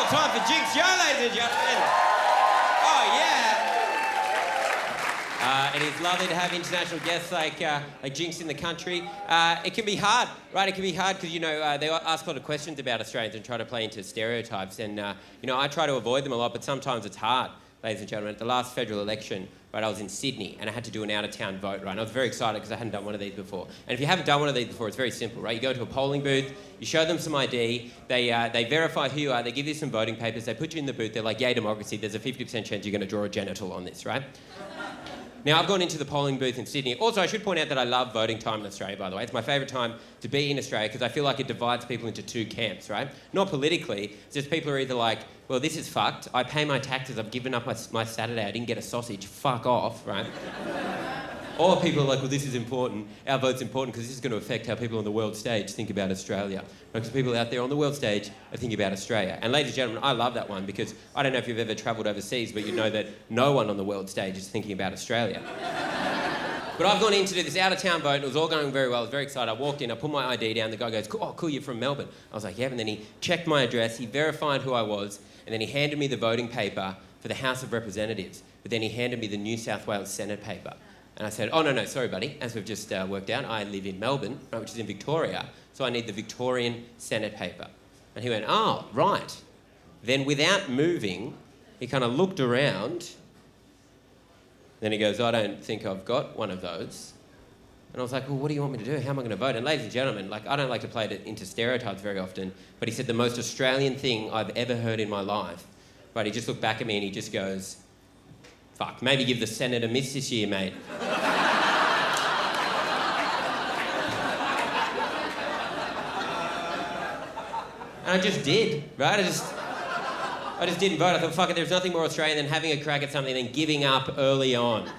time for Jinx Joe, ladies and gentlemen. Oh, yeah. It is lovely to have international guests like Jinx in the country. It can be hard, right? It can be hard because, they ask a lot of questions about Australians and try to play into stereotypes. And, I try to avoid them a lot, but sometimes it's hard, ladies and gentlemen. At the last federal election, right, I was in Sydney and I had to do an out-of-town vote, right? And I was very excited because I hadn't done one of these before. And if you haven't done one of these before, it's very simple, right? You go to a polling booth, you show them some ID, they verify who you are, they give you some voting papers, they put you in the booth, they're like, yay, democracy, there's a 50% chance you're going to draw a genital on this, right? Now, I've gone into the polling booth in Sydney. Also, I should point out that I love voting time in Australia, by the way. It's my favourite time to be in Australia because I feel like it divides people into two camps, right? Not politically, it's just people are either like, well, this is fucked, I pay my taxes, I've given up my Saturday, I didn't get a sausage, fuck off, right? Or people are like, well, this is important, our vote's important because this is going to affect how people on the world stage think about Australia. Because people out there on the world stage are thinking about Australia. And ladies and gentlemen, I love that one because I don't know if you've ever travelled overseas, but you know that no one on the world stage is thinking about Australia. But I've gone in to do this out-of-town vote and it was all going very well. I was very excited. I walked in, I put my ID down, the guy goes, oh, cool, you're from Melbourne. I was like, yeah, and then he checked my address, he verified who I was, and then he handed me the voting paper for the House of Representatives. But then he handed me the New South Wales Senate paper. And I said, oh, no, sorry, buddy. As we've just worked out, I live in Melbourne, right, which is in Victoria, so I need the Victorian Senate paper. And he went, oh, right. Then without moving, he kind of looked around. Then he goes, I don't think I've got one of those. And I was like, well, what do you want me to do? How am I going to vote? And ladies and gentlemen, I don't like to play it into stereotypes very often, but he said the most Australian thing I've ever heard in my life. Right, he just looked back at me and he just goes, fuck, maybe give the Senate a miss this year, mate. And I just did, right? I just didn't vote. I thought, fuck it, there's nothing more Australian than having a crack at something and then giving up early on.